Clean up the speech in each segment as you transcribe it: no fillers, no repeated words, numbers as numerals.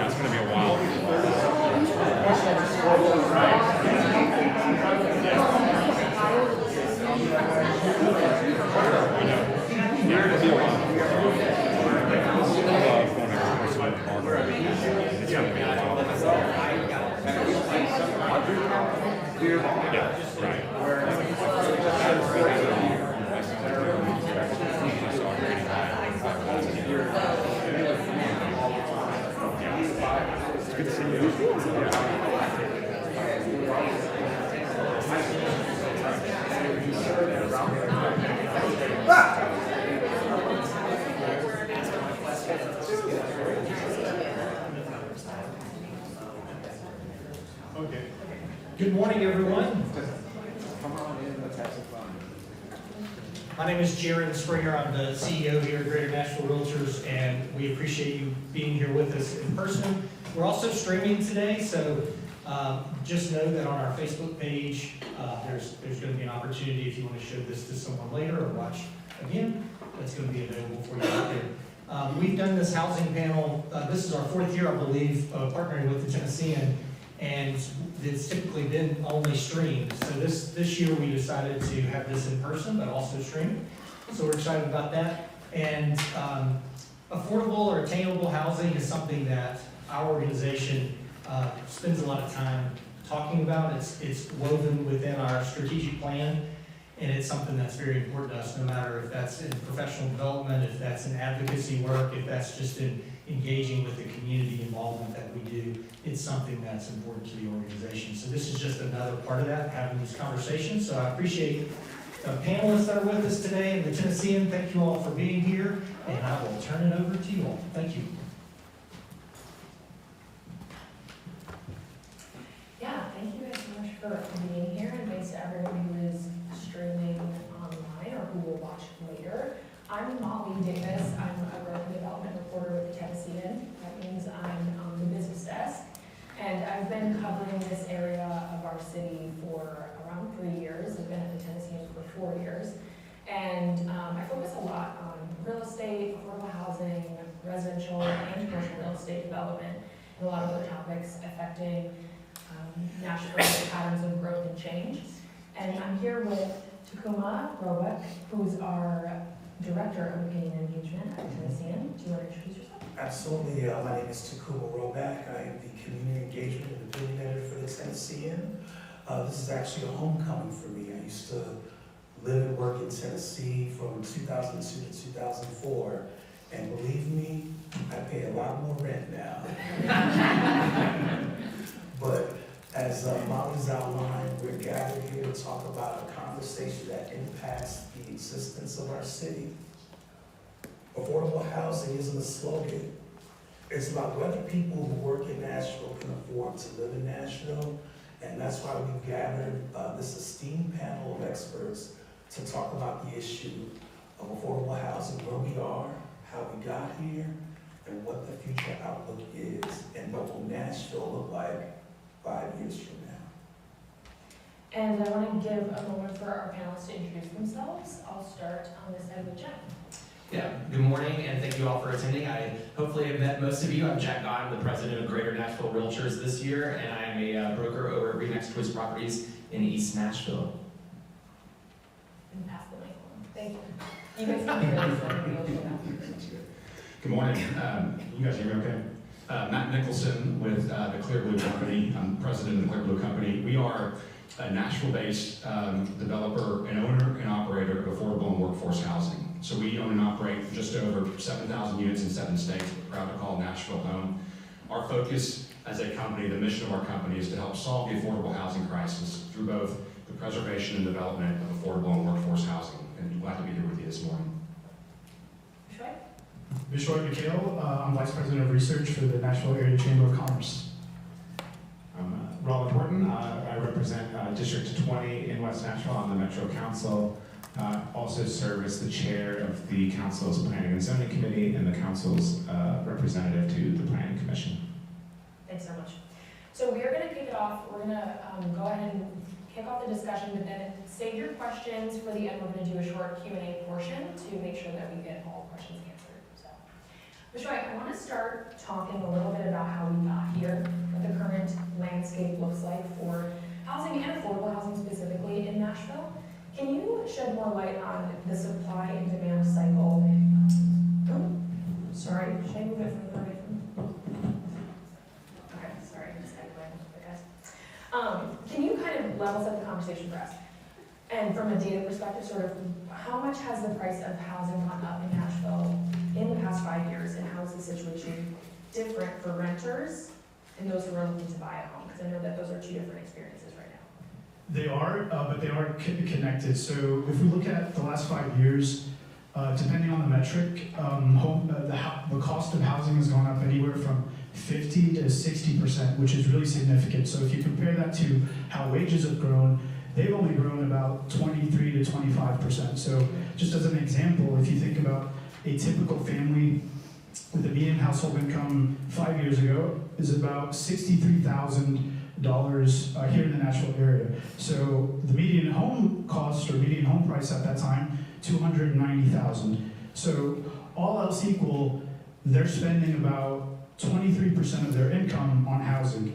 It's going to be a while. Good morning, everyone. My name is Jaron Springer. I'm the CEO here at Greater Nashville REALTORS, and we appreciate you being here with us in person. We're also streaming today, so just know that on our Facebook page, there's going to be an opportunity if you want to show this to someone later or watch again. That's going to be available for you out there. We've done this housing panel. This is our fourth year, I believe, partnering with the Tennessean, and it's typically been only streamed. So this year we decided to have this in person, but also streamed. So we're excited about that. And affordable or attainable housing is something that our organization spends a lot of time talking about. It's woven within our strategic plan, and it's something that's very important to us, no matter if that's in professional development, if that's in advocacy work, if that's just in engaging with the community involvement that we do. It's something that's important to the organization. So this is just another part of that, having these conversations. So I appreciate the panelists that are with us today and the Tennessean. Thank you all for being here, and I will turn it over to you all. Thank you. Yeah, thank you guys so much for being here, and thanks to everyone who is streaming online or who will watch later. I'm Molly Davis. I'm a growth and development reporter with the Tennessean. That means I'm on the business desk. And I've been covering this area of our city for around 3 years. I've been at the Tennessean for 4 years. And I focus a lot on real estate, affordable housing, residential and commercial real estate development, and a lot of other topics affecting Nashville's patterns of growth and change. And I'm here with Takuma Robeck, who's our Director of Community Engagement at Tennessean. Do you want to introduce yourself? Absolutely. My name is Takuma Robeck. I am the Community Engagement and Building Manager for the Tennessean. This is actually a homecoming for me. I used to live and work in Tennessee from 2002 to 2004. And believe me, I pay a lot more rent now. But as Molly's outlined, we're gathered here to talk about a conversation that impacts the existence of our city. Affordable housing isn't a slogan. It's about whether people who work in Nashville can afford to live in Nashville, and that's why we've gathered this esteemed panel of experts to talk about the issue of affordable housing, where we are, how we got here, and what the future outlook is, and what will Nashville look like 5 years from now. And I want to give a moment for our panelists to introduce themselves. I'll start on this side with Jack. Yeah, good morning, and thank you all for attending. I hopefully have met most of you. I'm Jack Gott, I'm the president of Greater Nashville REALTORS this year, and I am a broker over at RE/MAX Choice Properties in East Nashville. And pass the mic on. Thank you. You guys can hear this. Good morning. You guys hear me okay? Matt Nicholson with the Clear Blue Company. I'm president of the Clear Blue Company. We are a Nashville-based developer and owner and operator of affordable and workforce housing. So we own and operate just over 7,000 units in 7 states. We're proud to call Nashville home. Our focus as a company, the mission of our company, is to help solve the affordable housing crisis through both the preservation and development of affordable and workforce housing. And I'm glad to be here with you this morning. Bishoy Mikhail, I'm Vice President of Research for the Nashville Area Chamber of Commerce. I'm Roland Horton. I represent District 20 in West Nashville on the Metro Council. Also serve as the chair of the Council's Planning and Zoning Committee and the Council's representative to the Planning Commission. Thanks so much. So we are going to kick it off. We're going to go ahead and kick off the discussion, but then save your questions for the end. We're going to do a short Q&A portion to make sure that we get all questions answered. Bishoy, I want to start talking a little bit about how we got here, what the current landscape looks like for housing and affordable housing specifically in Nashville. Can you shed more light on the supply and demand cycle? Oh, sorry, should I move it further away from? Okay, sorry, I just had to guys. Can you kind of level set the conversation for us. And from a data perspective, sort of, how much has the price of housing gone up in Nashville in the past 5 years, and how is the situation different for renters and those who are looking to buy a home? Because I know that those are two different experiences right now. They are, but they are connected. So if we look at the last 5 years, depending on the metric, the cost of housing has gone up anywhere from 50 to 60%, which is really significant. So if you compare that to how wages have grown, they've only grown about 23 to 25%. So just as an example, if you think about a typical family with a median household income 5 years ago is about $63,000 here in the Nashville area. So the median home cost or median home price at that time, $290,000. So all else equal, they're spending about 23% of their income on housing.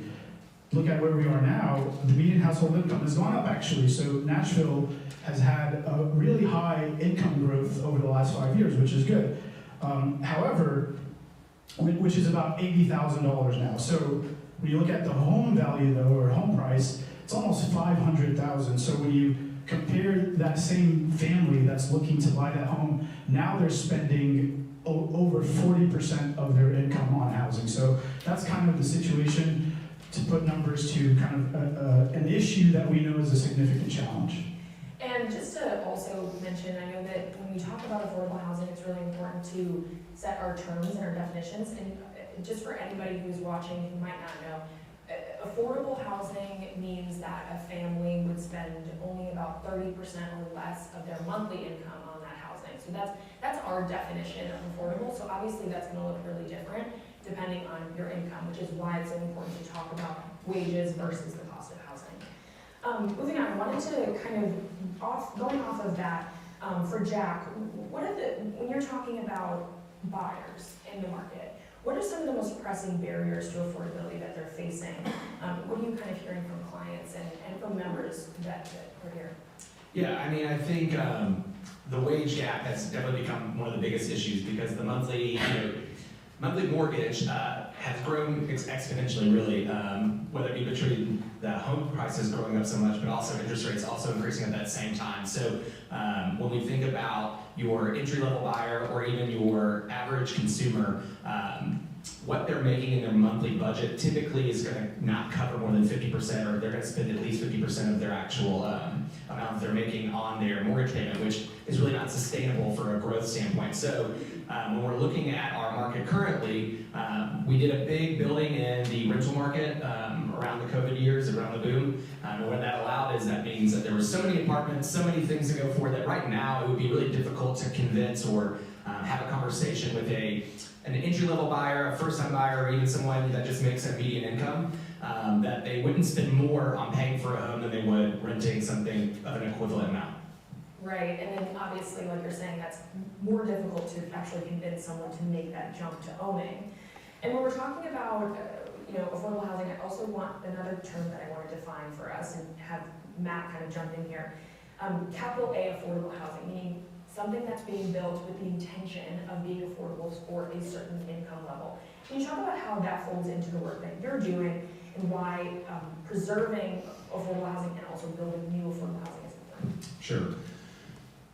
Look at where we are now, the median household income has gone up actually. So Nashville has had a really high income growth over the last 5 years, which is good. However, which is about $80,000 now. So when you look at the home value though, or home price, it's almost $500,000. So when you compare that same family that's looking to buy that home, now they're spending over 40% of their income on housing. So that's kind of the situation, to put numbers to kind of an issue that we know is a significant challenge. And just to also mention, I know that when we talk about affordable housing, it's really important to set our terms and our definitions. And just for anybody who's watching who might not know, affordable housing means that a family would spend only about 30% or less of their monthly income on that housing. So that's our definition of affordable. So obviously that's going to look really different depending on your income, which is why it's so important to talk about wages versus the cost of housing. Moving on, I wanted to kind of, going off of that, for Jack, when you're talking about buyers in the market, what are some of the most pressing barriers to affordability that they're facing? What are you kind of hearing from clients and from members that are here? Yeah, I mean, I think the wage gap has definitely become one of the biggest issues because the monthly mortgage has grown exponentially, really, whether it be between the home prices growing up so much, but also interest rates also increasing at that same time. So when we think about your entry-level buyer or even your average consumer, what they're making in their monthly budget typically is going to not cover more than 50%, or they're going to spend at least 50% of their actual amount they're making on their mortgage payment, which is really not sustainable for a growth standpoint. So when we're looking at our market currently, we did a big building in the rental market around the COVID years, around the boom. And what that allowed is that means that there were so many apartments, so many things to go for that right now it would be really difficult to convince or have a conversation with an entry-level buyer, a first-time buyer, or even someone that just makes a median income, that they wouldn't spend more on paying for a home than they would renting something of an equivalent amount. Right, and then obviously, like you're saying, that's more difficult to actually convince someone to make that jump to owning. And when we're talking about affordable housing, I also want another term that I want to define for us and have Matt kind of jump in here. Capital A affordable housing, meaning something that's being built with the intention of being affordable for a certain income level. Can you talk about how that folds into the work that you're doing and why preserving affordable housing and also building new affordable housing is important? Sure.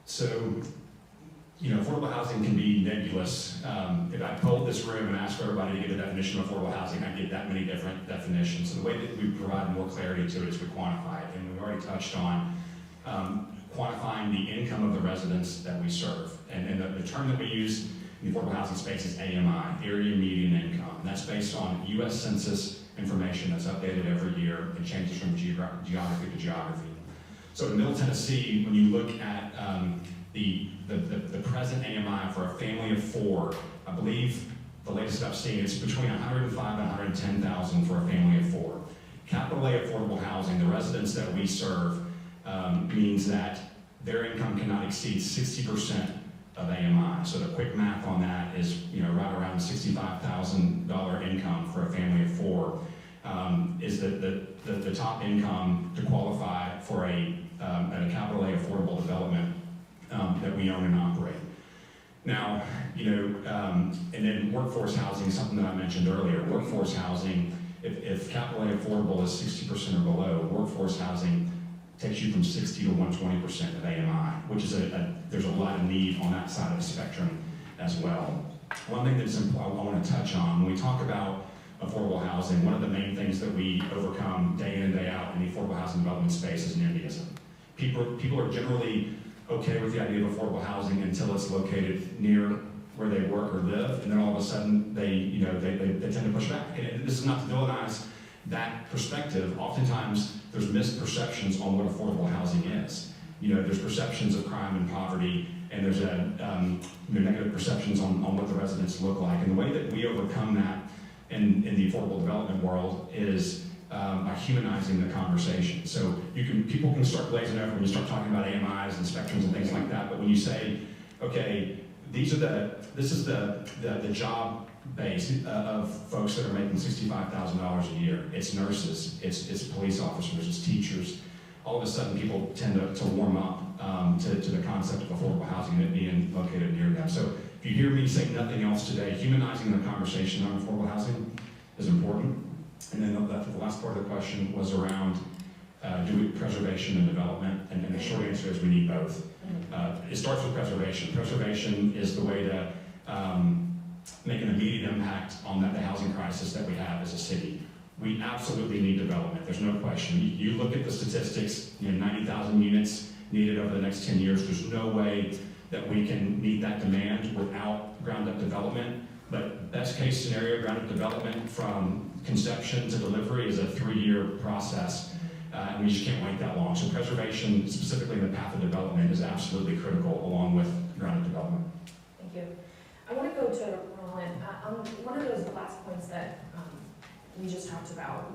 So, affordable housing can be nebulous. If I polled this room and asked everybody to give a definition of affordable housing, I'd get that many different definitions. So the way that we provide more clarity to it is we quantify it. And we've already touched on quantifying the income of the residents that we serve. And the term that we use in the affordable housing space is AMI, Area Median Income. And that's based on U.S. Census information that's updated every year. It changes from geography to geography. So in Middle Tennessee, when you look at the present AMI for a family of 4, I believe the latest I've seen is between 105 and 110,000 for a family of 4. Capital A affordable housing, the residents that we serve, means that their income cannot exceed 60% of AMI. So the quick math on that is, right around $65,000 income for a family of 4 is the top income to qualify for a capital A affordable development that we own and operate. Now, and then workforce housing, something that I mentioned earlier. Workforce housing, if capital A affordable is 60% or below, workforce housing takes you from 60 to 120% of AMI, which is there's a lot of need on that side of the spectrum as well. One thing that's I want to touch on, when we talk about affordable housing, one of the main things that we overcome day in and day out in the affordable housing development space is NIMBYism. People are generally okay with the idea of affordable housing until it's located near where they work or live, and then all of a sudden they tend to push back. And this is not to villainize that perspective. Oftentimes there's misperceptions on what affordable housing is. There's perceptions of crime and poverty, and there's negative perceptions on what the residents look like. And the way that we overcome that in the affordable development world is by humanizing the conversation. So people can start glazing over when you start talking about AMIs and spectrums and things like that, but when you say, okay, this is the job base of folks that are making $65,000 a year. It's nurses, it's police officers, it's teachers. All of a sudden people tend to warm up to the concept of affordable housing and it being located near them. So if you hear me say nothing else today, humanizing the conversation on affordable housing is important. And then the last part of the question was around preservation and development, and the short answer is we need both. It starts with preservation. Preservation is the way to make an immediate impact on the housing crisis that we have as a city. We absolutely need development, there's no question. You look at the statistics, 90,000 units needed over the next 10 years. There's no way that we can meet that demand without ground-up development. But best case scenario, ground-up development from conception to delivery is a 3-year process. And we just can't wait that long. So preservation, specifically in the path of development, is absolutely critical along with ground-up development. Thank you. I want to go to Roland. One of those last points that we just talked about,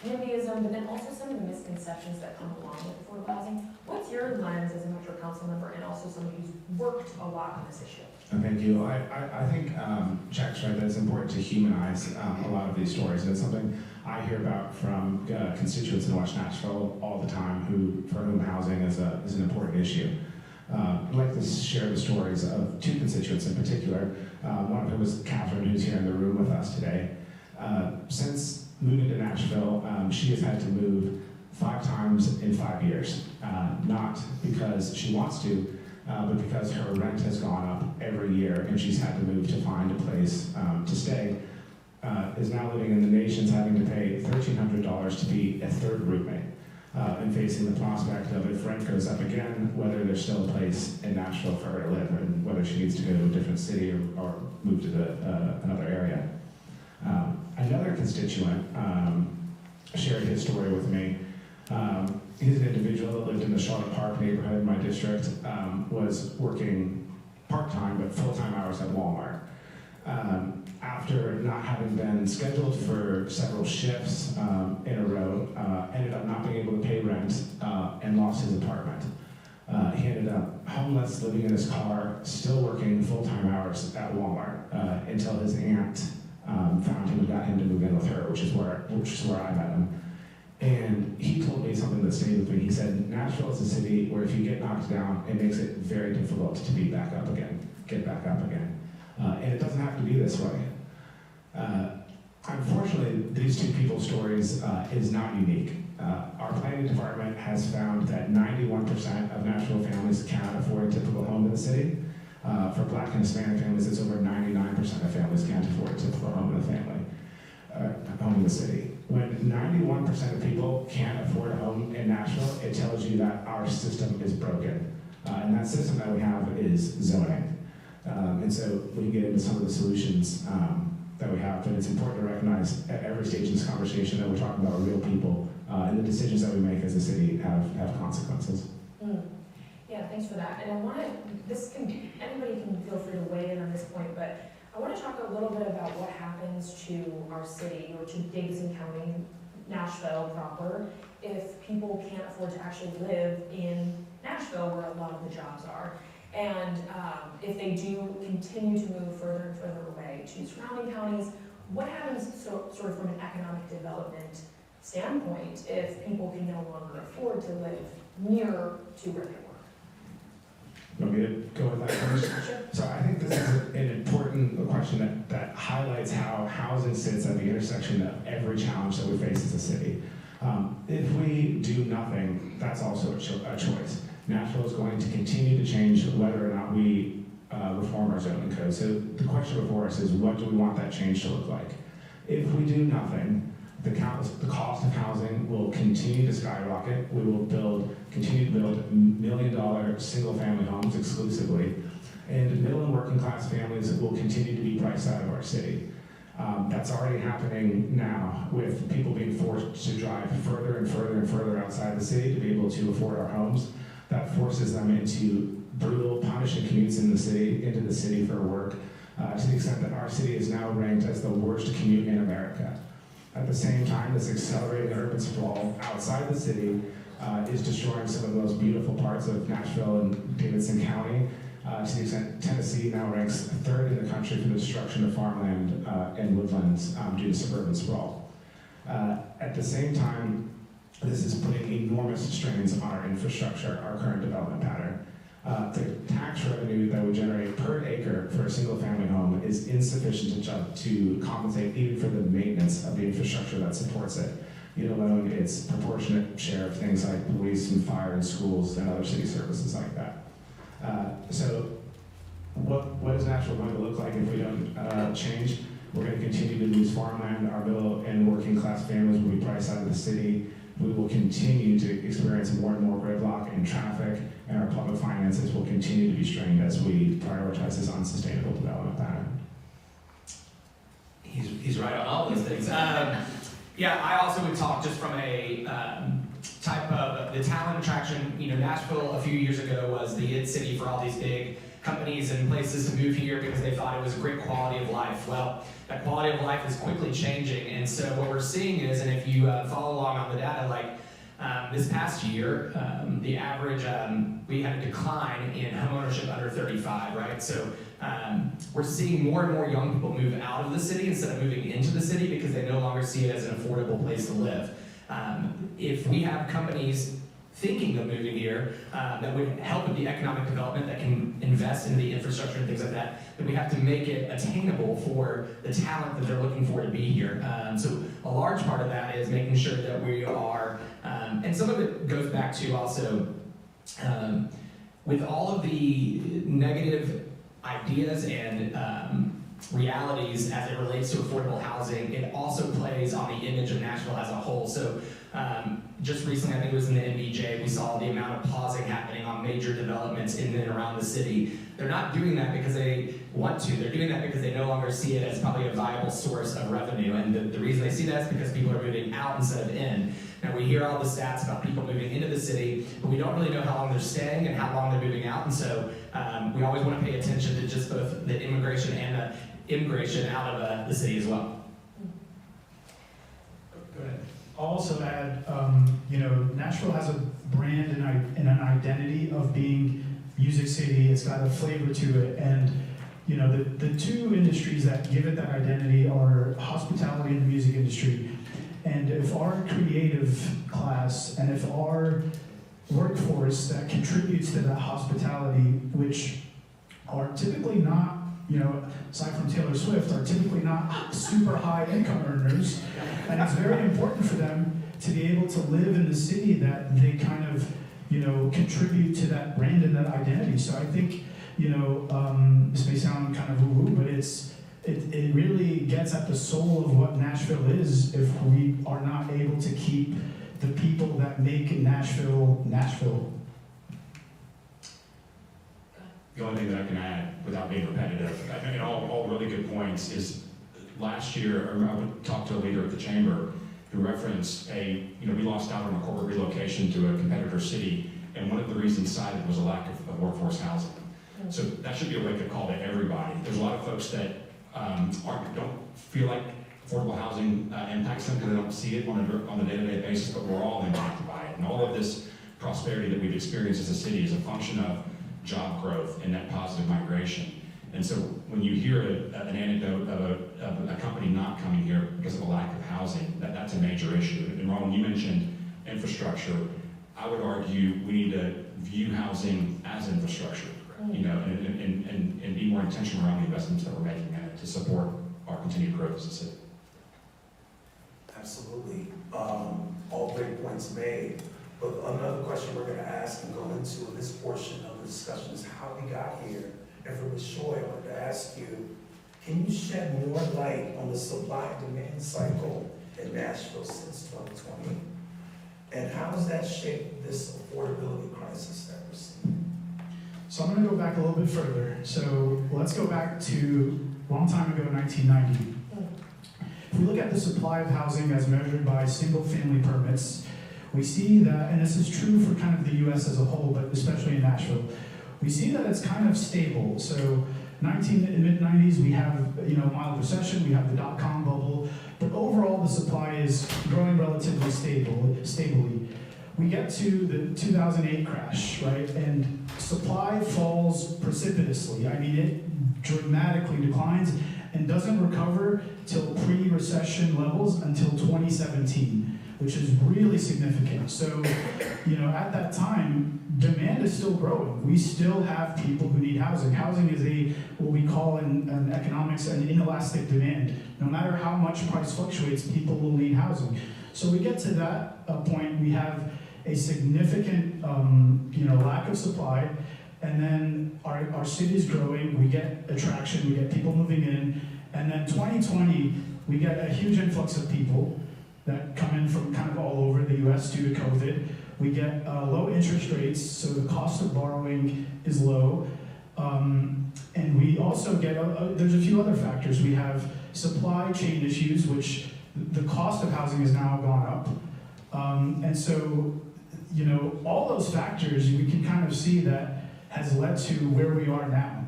NIMBYism, but then also some of the misconceptions that come along with affordable housing. What's your lens as a Metro Council member and also somebody who's worked a lot on this issue? Thank you. I think Jack's right that it's important to humanize a lot of these stories, and it's something I hear about from constituents in West Nashville all the time for whom housing is an important issue. I'd like to share the stories of 2 constituents in particular. One of whom is Catherine, who's here in the room with us today. Since moving to Nashville, she has had to move 5 times in 5 years. Not because she wants to, but because her rent has gone up every year and she's had to move to find a place to stay. Is now living in the Nations, having to pay $1,300 to be a 3rd roommate, and facing the prospect of, if rent goes up again, whether there's still a place in Nashville for her to live, and whether she needs to go to a different city or move to another area. Another constituent shared his story with me. He's an individual that lived in the Charlotte Park neighborhood in my district, was working part-time but full-time hours at Walmart. After not having been scheduled for several shifts in a row, ended up not being able to pay rent and lost his apartment. He ended up homeless, living in his car, still working full-time hours at Walmart until his aunt found him and got him to move in with her, which is where I met him. And he told me something that stayed with me. He said, Nashville is a city where if you get knocked down, it makes it very difficult to get back up again. And it doesn't have to be this way. Unfortunately, these 2 people's stories is not unique. Our planning department has found that 91% of Nashville families cannot afford a typical home in the city. For Black and Hispanic families, it's over 99% of families can't afford a typical home in the city. When 91% of people can't afford a home in Nashville, it tells you that our system is broken. And that system that we have is zoning. And so we can get into some of the solutions that we have, but it's important to recognize at every stage in this conversation that we're talking about real people, and the decisions that we make as a city have consequences. Yeah, thanks for that. And I want to, anybody can feel free to weigh in on this point, but I want to talk a little bit about what happens to our city, or to Davidson County, Nashville proper, if people can't afford to actually live in Nashville, where a lot of the jobs are. And if they do continue to move further and further away to surrounding counties, what happens sort of from an economic development standpoint if people can no longer afford to live near to where they work? You want me to go with that first? Sure. So I think this is an important question that highlights how housing sits at the intersection of every challenge that we face as a city. If we do nothing, that's also a choice. Nashville is going to continue to change whether or not we reform our zoning code. So the question before us is, what do we want that change to look like? If we do nothing, the cost of housing will continue to skyrocket. We will continue to build $1 million single-family homes exclusively, and middle and working class families will continue to be priced out of our city. That's already happening now, with people being forced to drive further and further and further outside the city to be able to afford our homes. That forces them into brutal, punishing commutes into the city for work, to the extent that our city is now ranked as the worst commute in America. At the same time, this accelerating urban sprawl outside the city is destroying some of the most beautiful parts of Nashville and Davidson County, to the extent Tennessee now ranks 3rd in the country for the destruction of farmland and woodlands due to suburban sprawl. At the same time, this is putting enormous strains on our infrastructure, our current development pattern. The tax revenue that would generate per acre for a single-family home is insufficient to compensate even for the maintenance of the infrastructure that supports it, let alone its proportionate share of things like police and fire and schools and other city services like that. So what is Nashville going to look like if we don't change? We're going to continue to lose farmland. Our middle and working class families will be priced out of the city. We will continue to experience more and more gridlock and traffic, and our public finances will continue to be strained as we prioritize this unsustainable development pattern. He's right on all those things. Yeah, I also would talk just from a type of the talent attraction. Nashville a few years ago was the it city for all these big companies and places to move here because they thought it was a great quality of life. Well, that quality of life is quickly changing, and so what we're seeing is, and if you follow along on the data, like this past year, the average, we had a decline in homeownership under 35, right? So we're seeing more and more young people move out of the city instead of moving into the city because they no longer see it as an affordable place to live. If we have companies thinking of moving here that would help with the economic development, that can invest in the infrastructure and things like that, then we have to make it attainable for the talent that they're looking for to be here. So a large part of that is making sure that we are, and some of it goes back to also, with all of the negative ideas and realities as it relates to affordable housing, it also plays on the image of Nashville as a whole. So just recently, I think it was in the MBJ, we saw the amount of pausing happening on major developments in and around the city. They're not doing that because they want to. They're doing that because they no longer see it as probably a viable source of revenue. And the reason they see that is because people are moving out instead of in. Now, we hear all the stats about people moving into the city, but we don't really know how long they're staying and how long they're moving out. And so we always want to pay attention to just both the immigration and the immigration out of the city as well. Go ahead. I'll also add, Nashville has a brand and an identity of being Music City. It's got a flavor to it, and the two industries that give it that identity are hospitality and the music industry. And if our creative class and if our workforce that contributes to that hospitality, which are typically not, aside from Taylor Swift, are typically not super high income earners, and it's very important for them to be able to live in the city that they kind of, contribute to that brand and that identity. So I think, this may sound kind of woo-woo, but it really gets at the soul of what Nashville is if we are not able to keep the people that make Nashville, Nashville. The only thing that I can add, without being repetitive, I think all really good points, is last year, I would talk to a leader at the chamber who referenced we lost out on a corporate relocation to a competitor city, and one of the reasons cited was a lack of workforce housing. So that should be a wake-up call to everybody. There's a lot of folks that don't feel like affordable housing impacts them because they don't see it on a day-to-day basis, but we're all impacted by it. And all of this prosperity that we've experienced as a city is a function of job growth and net positive migration. And so when you hear an anecdote of a company not coming here because of a lack of housing, that's a major issue. And Ron, you mentioned infrastructure. I would argue we need to view housing as infrastructure, and be more intentional around the investments that we're making in it to support our continued growth as a city. Absolutely. All great points made. But another question we're gonna ask and go into in this portion of the discussion is how we got here. And for Ms. Choi, I wanted to ask you, can you shed more light on the supply and demand cycle in Nashville since 2020? And how does that shape this affordability crisis that we're seeing? So I'm gonna go back a little bit further. So let's go back to a long time ago, 1990. If we look at the supply of housing as measured by single-family permits, we see that, and this is true for kind of the US as a whole, but especially in Nashville, we see that it's kind of stable. So mid-90s, we have mild recession, we have the dot-com bubble, but overall the supply is growing relatively stably. We get to the 2008 crash, right? And supply falls precipitously. I mean, it dramatically declines and doesn't recover till pre-recession levels until 2017, which is really significant. So, at that time, demand is still growing. We still have people who need housing. Housing is what we call in economics an inelastic demand. No matter how much price fluctuates, people will need housing. So we get to that point, we have a significant lack of supply, and then our city's growing, we get attraction, we get people moving in, and then 2020, we get a huge influx of people that come in from kind of all over the US due to COVID. We get low interest rates, so the cost of borrowing is low. And we also get, there's a few other factors. We have supply chain issues, which the cost of housing has now gone up. And so, all those factors, we can kind of see that has led to where we are now.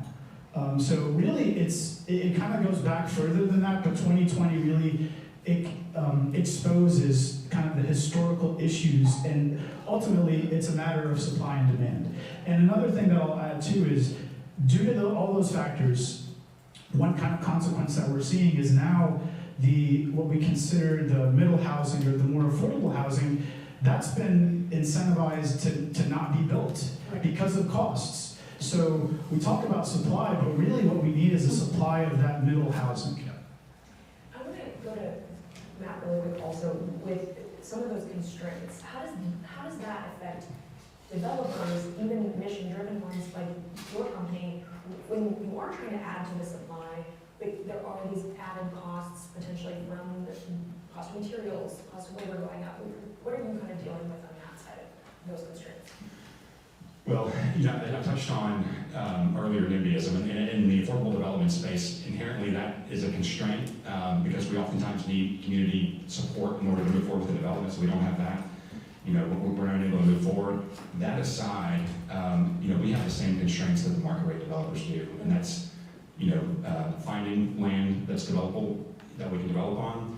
So really, it kind of goes back further than that, but 2020 really exposes kind of the historical issues, and ultimately it's a matter of supply and demand. And another thing that I'll add too is, due to all those factors, one kind of consequence that we're seeing is now what we consider the middle housing or the more affordable housing, that's been incentivized to not be built because of costs. So we talk about supply, but really what we need is a supply of that middle housing. I'm going to go to Matt really quick also with some of those constraints. How does that affect developers, even mission-driven ones like your company, when you are trying to add to the supply, but there are these added costs potentially from the cost of materials, cost of labor going up? What are you kind of dealing with on that side of those constraints? Well, I touched on earlier NIMBYism, and in the affordable development space, inherently that is a constraint because we oftentimes need community support in order to move forward with the development, so we don't have that. We're not able to move forward. That aside, we have the same constraints that the market rate developers do, and that's, finding land that's developable, that we can develop on.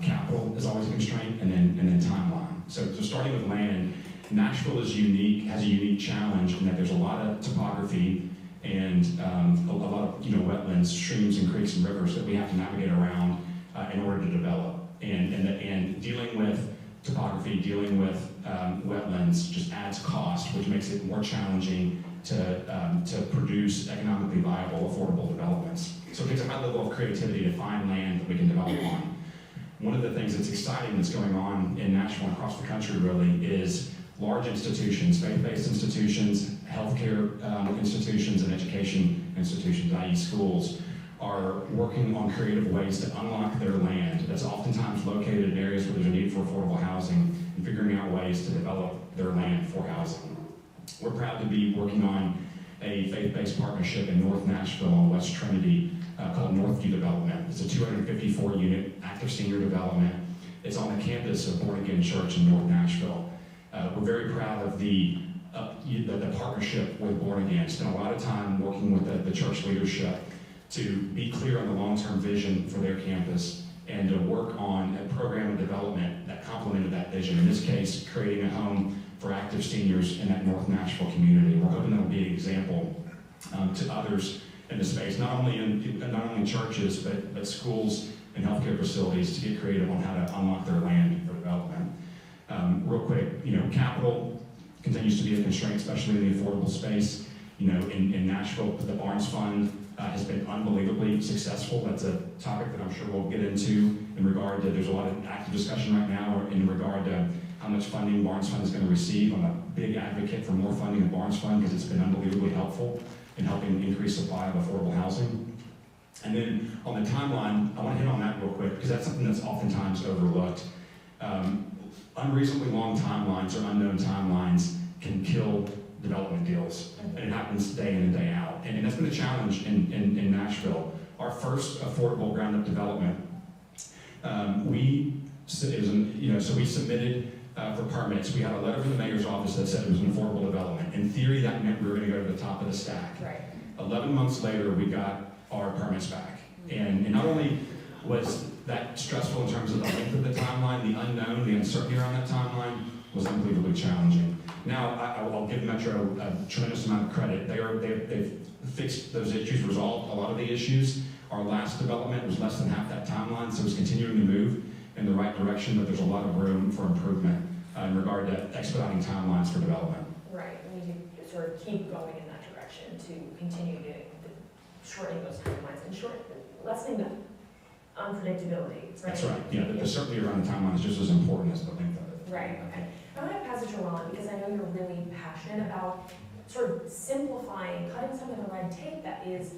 Capital is always a constraint, and then timeline. So starting with land, Nashville is unique, has a unique challenge in that there's a lot of topography and a lot of wetlands, streams and creeks and rivers that we have to navigate around in order to develop. And dealing with topography, dealing with wetlands just adds cost, which makes it more challenging to produce economically viable, affordable developments. So it takes a high level of creativity to find land that we can develop on. One of the things that's exciting that's going on in Nashville and across the country really is large institutions, faith-based institutions, healthcare institutions, and education institutions, i.e. schools, are working on creative ways to unlock their land that's oftentimes located in areas where there's a need for affordable housing, and figuring out ways to develop their land for housing. We're proud to be working on a faith-based partnership in North Nashville on West Trinity called Northview Development. It's a 254-unit active senior development. It's on the campus of Born Again Church in North Nashville. We're very proud of the partnership with Born Again. Spent a lot of time working with the church leadership to be clear on the long-term vision for their campus and to work on a program of development that complemented that vision. In this case, creating a home for active seniors in that North Nashville community. We're hoping that will be an example to others in the space, not only churches, but schools and healthcare facilities to get creative on how to unlock their land for development. Real quick, capital continues to be a constraint, especially in the affordable space. In Nashville, the Barnes Fund has been unbelievably successful. That's a topic that I'm sure we'll get into in regard to, there's a lot of active discussion right now in regard to how much funding Barnes Fund is going to receive. I'm a big advocate for more funding in Barnes Fund because it's been unbelievably helpful in helping increase supply of affordable housing. And then on the timeline, I want to hit on that real quick because that's something that's oftentimes overlooked. Unreasonably long timelines or unknown timelines can kill development deals, and it happens day in and day out. And that's been a challenge in Nashville. Our first affordable ground-up development, we submitted for permits. We had a letter from the mayor's office that said it was an affordable development. In theory, that meant we were going to go to the top of the stack. Right. 11 months later, we got our permits back. And not only was that stressful in terms of the length of the timeline, the unknown, the uncertainty around that timeline was unbelievably challenging. Now, I'll give Metro a tremendous amount of credit. They've fixed those issues, resolved a lot of the issues. Our last development was less than half that timeline, so it's continuing to move in the right direction, but there's a lot of room for improvement in regard to expediting timelines for development. Right, we need to sort of keep going in that direction to continue to shorten those timelines and lessening the unpredictability, right? That's right, yeah, the certainty around the timeline is just as important as the length of it. Right, okay. I want to pass it to Ron because I know you're really passionate about sort of simplifying, cutting some of the red tape that is,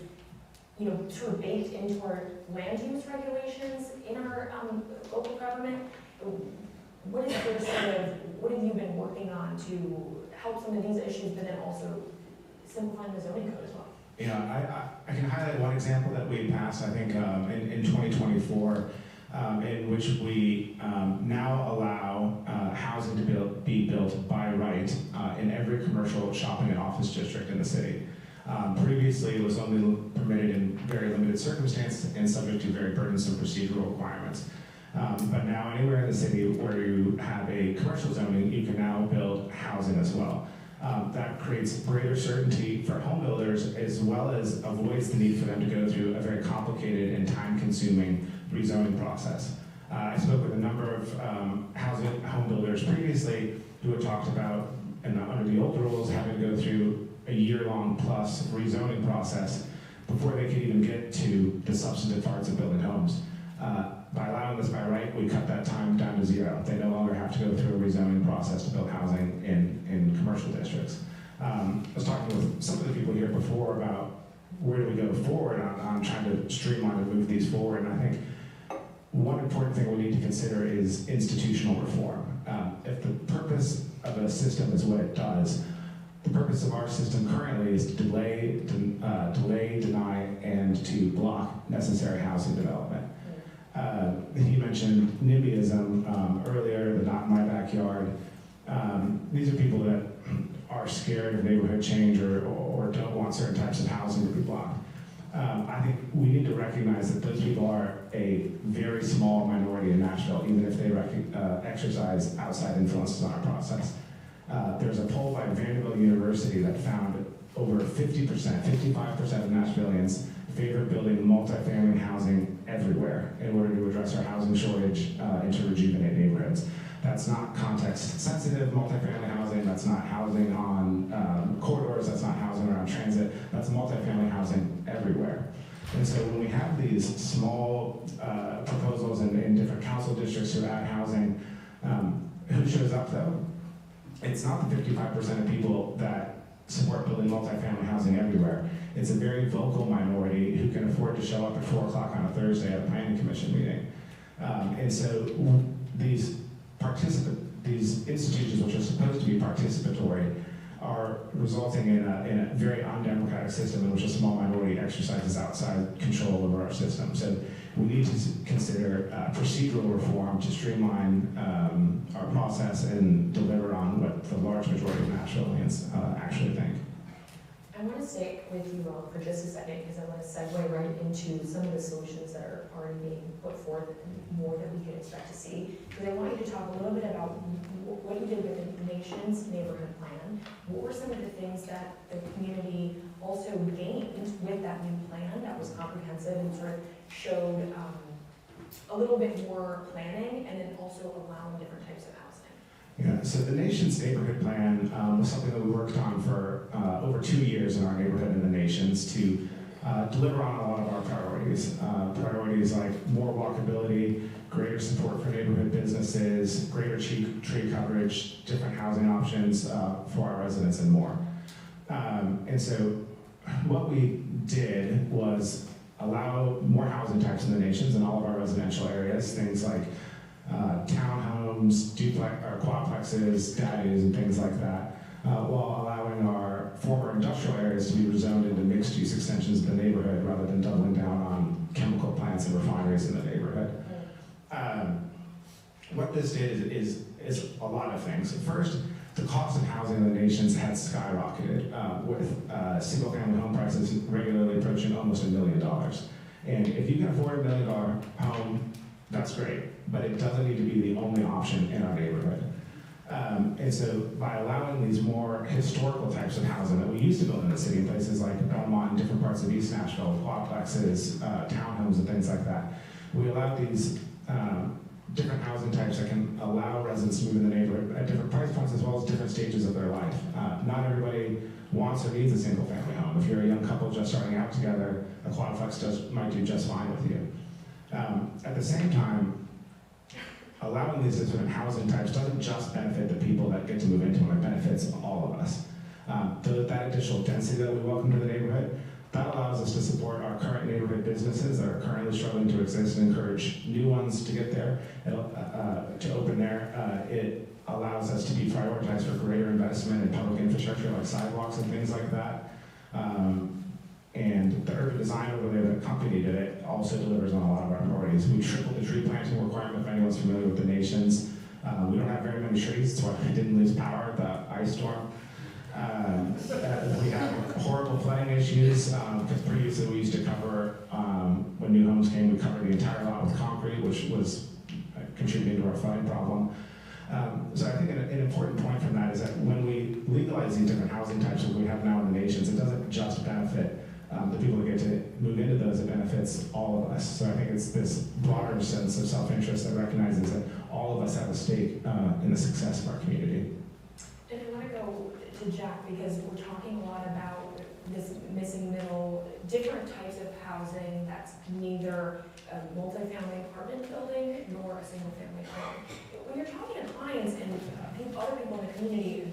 sort of baked into our land use regulations in our local government. What have you been working on to help some of these issues, but then also simplifying the zoning code as well? I can highlight one example that we passed, I think, in 2024, in which we now allow housing to be built by right in every commercial shopping and office district in the city. Previously, it was only permitted in very limited circumstances and subject to very burdensome procedural requirements. But now, anywhere in the city where you have a commercial zoning, you can now build housing as well. That creates greater certainty for home builders as well as avoids the need for them to go through a very complicated and time-consuming rezoning process. I spoke with a number of home builders previously who had talked about, under the old rules, having to go through a year-long plus rezoning process before they could even get to the substantive parts of building homes. By allowing this by right, we cut that time down to zero. They no longer have to go through a rezoning process to build housing in commercial districts. I was talking with some of the people here before about where do we go forward on trying to streamline and move these forward, and I think one important thing we need to consider is institutional reform. If the purpose of a system is what it does, the purpose of our system currently is to delay, deny, and to block necessary housing development. He mentioned NIMBYism earlier, the not in my backyard. These are people that are scared of neighborhood change or don't want certain types of housing to be blocked. I think we need to recognize that those people are a very small minority in Nashville, even if they exercise outside influences on our process. There's a poll by Vanderbilt University that found over 50%, 55% of Nashvillians favor building multifamily housing everywhere in order to address our housing shortage and to rejuvenate neighborhoods. That's not context-sensitive multifamily housing, that's not housing on corridors, that's not housing around transit, that's multifamily housing everywhere. And so when we have these small proposals in different council districts to add housing, who shows up though? It's not the 55% of people that support building multifamily housing everywhere. It's a very vocal minority who can afford to show up at 4 o'clock on a Thursday at a planning commission meeting. And so these institutions, which are supposed to be participatory, are resulting in a very undemocratic system in which a small minority exercises outside control over our system. So we need to consider procedural reform to streamline our process and deliver on what the large majority of Nashvillians actually think. I want to stay with you, Ron, for just a second, because I want to segue right into some of the solutions that are already being put forth and more that we could expect to see. Because I want you to talk a little bit about what you did with the nation's neighborhood plan. What were some of the things that the community also gained with that new plan that was comprehensive and sort of showed a little bit more planning and then also allowing different types of housing? Yeah, so the nation's neighborhood plan was something that we worked on for over 2 years in our neighborhood in the nations to deliver on a lot of our priorities. Priorities like more walkability, greater support for neighborhood businesses, greater tree coverage, different housing options for our residents, and more. And so what we did was allow more housing types in the nations in all of our residential areas, things like townhomes, duplex or quadplexes, daddies, and things like that, while allowing our former industrial areas to be rezoned into mixed-use extensions of the neighborhood rather than doubling down on chemical plants and refineries in the neighborhood. What this did is a lot of things. First, the cost of housing in the nations had skyrocketed, with single-family home prices regularly approaching almost $1 million. And if you can afford $1 million home, that's great, but it doesn't need to be the only option in our neighborhood. And so by allowing these more historical types of housing that we used to build in the city in places like Belmont and different parts of East Nashville, quadplexes, townhomes, and things like that, we allowed these different housing types that can allow residents to move in the neighborhood at different price points as well as different stages of their life. Not everybody wants or needs a single family home. If you're a young couple just starting out together, a quadplex might do just fine with you. At the same time, allowing these different housing types doesn't just benefit the people that get to move into them, it benefits all of us. That additional density that we welcome to the neighborhood, that allows us to support our current neighborhood businesses that are currently struggling to exist and encourage new ones to get there, to open there. It allows us to be prioritized for greater investment in public infrastructure like sidewalks and things like that. And the urban design overlay that accompanied it also delivers on a lot of our priorities. We tripled the tree planting requirement, if anyone's familiar with the nations. We don't have very many trees, that's why we didn't lose power at the ice storm. We have horrible flooding issues, because previously we used to cover, when new homes came, we covered the entire lot with concrete, which was contributing to our flooding problem. So I think an important point from that is that when we legalize these different housing types that we have now in the nations, it doesn't just benefit the people that get to move into those, it benefits all of us. So I think it's this broader sense of self-interest that recognizes that all of us have a stake in the success of our community. And I want to go to Jack because we're talking a lot about this missing middle, different types of housing that's neither a multifamily apartment building nor a single family home. When you're talking to clients and other people in the community,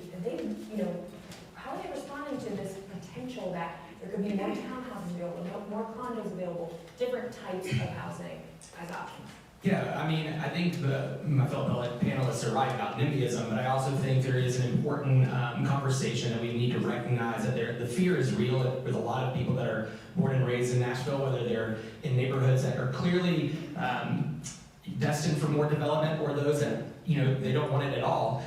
how are they responding to this potential that there could be more townhouses available, more condos available, different types of housing as options? Yeah, I mean, I think my fellow panelists are right about NIMBYism, but I also think there is an important conversation that we need to recognize that the fear is real with a lot of people that are born and raised in Nashville, whether they're in neighborhoods that are clearly destined for more development or those that, they don't want it at all.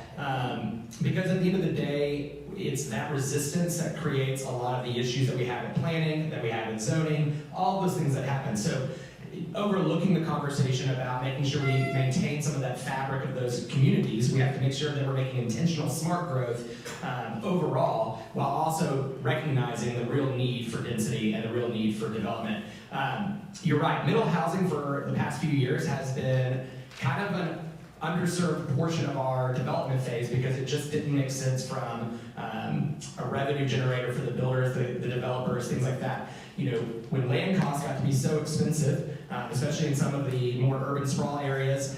Because at the end of the day, it's that resistance that creates a lot of the issues that we have in planning, that we have in zoning, all those things that happen. So overlooking the conversation about making sure we maintain some of that fabric of those communities, we have to make sure that we're making intentional smart growth overall, while also recognizing the real need for density and the real need for development. You're right, middle housing for the past few years has been kind of an underserved portion of our development phase because it just didn't make sense from a revenue generator for the builders, the developers, things like that. When land costs got to be so expensive, especially in some of the more urban sprawl areas,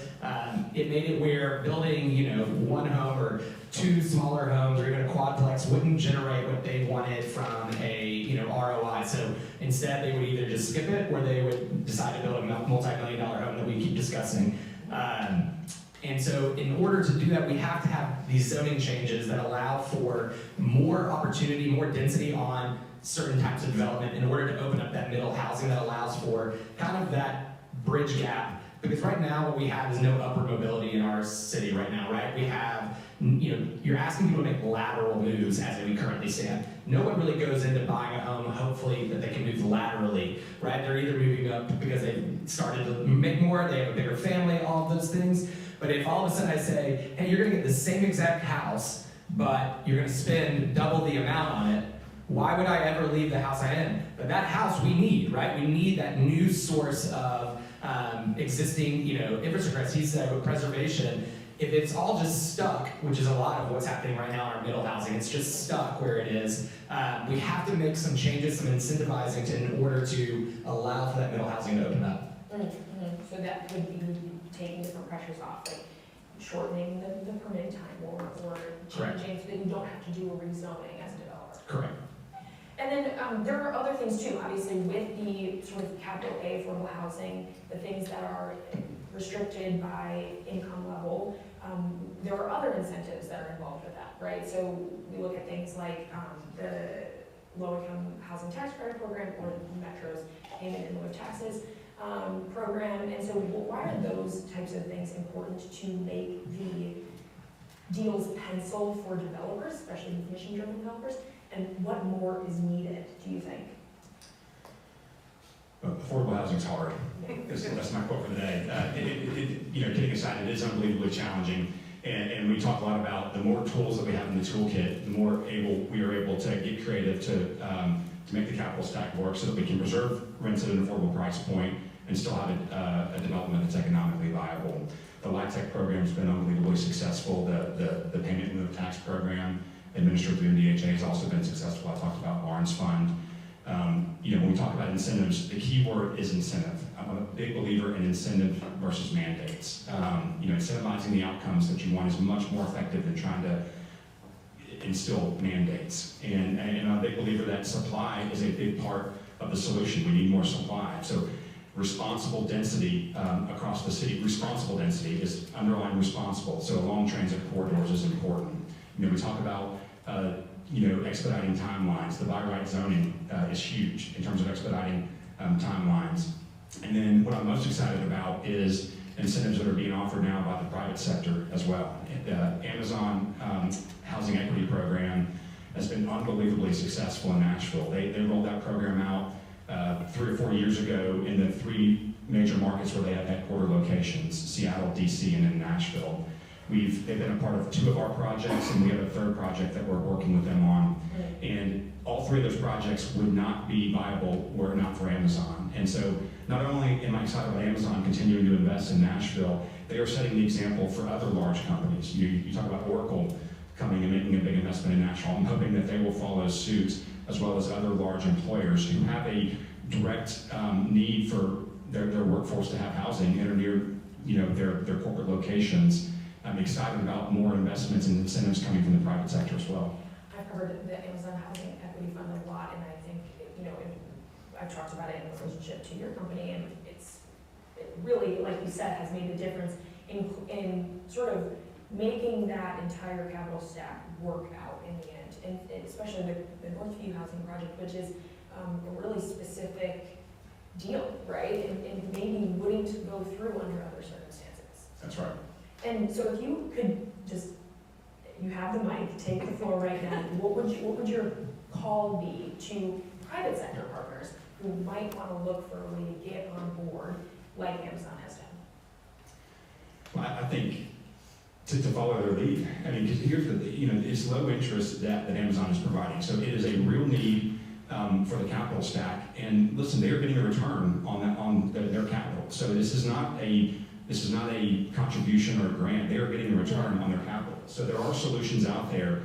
it made it where building, one home or two smaller homes or even a quadplex wouldn't generate what they wanted from a, ROI. So instead, they would either just skip it or they would decide to build a multi-million-dollar home that we keep discussing. And so in order to do that, we have to have these zoning changes that allow for more opportunity, more density on certain types of development in order to open up that middle housing that allows for kind of that bridge gap. Because right now what we have is no upward mobility in our city right now, right? We have, you're asking people to make lateral moves as we currently stand. No one really goes into buying a home, hopefully that they can move laterally, right? They're either moving up because they started to make more, they have a bigger family, all of those things. But if all of a sudden I say, hey, you're gonna get the same exact house, but you're gonna spend double the amount on it, why would I ever leave the house I'm in? But that house we need, right? We need that new source of existing, infrastructure. As he said, with preservation, if it's all just stuck, which is a lot of what's happening right now in our middle housing, it's just stuck where it is, we have to make some changes, some incentivizing in order to allow for that middle housing to open up. So that could be taking different pressures off, like shortening the permitting time or Correct. changing so that you don't have to do a rezoning as a developer. Correct. And then there are other things too, obviously with the sort of capital A affordable housing, the things that are restricted by income level, there are other incentives that are involved with that, right? So we look at things like the low-income housing tax credit program or Metro's payment in lieu of taxes program. And so why are those types of things important to make the deals pencil for developers, especially mission-driven developers? And what more is needed, do you think? Affordable housing is hard. That's my quote for the day. Kidding aside, it is unbelievably challenging. And we talk a lot about the more tools that we have in the toolkit, the more we are able to get creative to make the capital stack work so that we can preserve rents at an affordable price point and still have a development that's economically viable. The LIHTC program has been unbelievably successful. The payment in lieu of tax program administered through MDHA has also been successful. I talked about Barnes Fund. When we talk about incentives, the key word is incentive. I'm a big believer in incentive versus mandates. Incentivizing the outcomes that you want is much more effective than trying to instill mandates. And I'm a big believer that supply is a big part of the solution. We need more supply. So responsible density across the city, responsible density is underlying responsible. So along transit corridors is important. We talk about expediting timelines. The by right zoning is huge in terms of expediting timelines. And then what I'm most excited about is incentives that are being offered now by the private sector as well. Amazon Housing Equity Program has been unbelievably successful in Nashville. They rolled that program out 3 or 4 years ago in the 3 major markets where they have headquarter locations, Seattle, DC, and in Nashville. They've been a part of 2 of our projects, and we have a 3rd project that we're working with them on. And all 3 of those projects would not be viable were it not for Amazon. And so not only am I excited about Amazon continuing to invest in Nashville, they are setting the example for other large companies. You talk about Oracle coming and making a big investment in Nashville. I'm hoping that they will follow suit, as well as other large employers who have a direct need for their workforce to have housing and are near their corporate locations. I'm excited about more investments and incentives coming from the private sector as well. I've heard the Amazon Housing Equity Fund a lot, and I think, I've talked about it in relationship to your company, and it really, like you said, has made a difference in sort of making that entire capital stack work out in the end, and especially the Northview Housing Project, which is a really specific deal, right? And maybe wouldn't go through under other circumstances. That's right. And so if you could just, you have the mic, take the floor right now, what would your call be to private sector partners who might want to look for a way to get on board like Amazon has done? Well, I think to follow their lead. I mean, because here's it's low interest that Amazon is providing. So it is a real need for the capital stack. And listen, they are getting a return on their capital. So this is not a contribution or a grant. They are getting a return on their capital. So there are solutions out there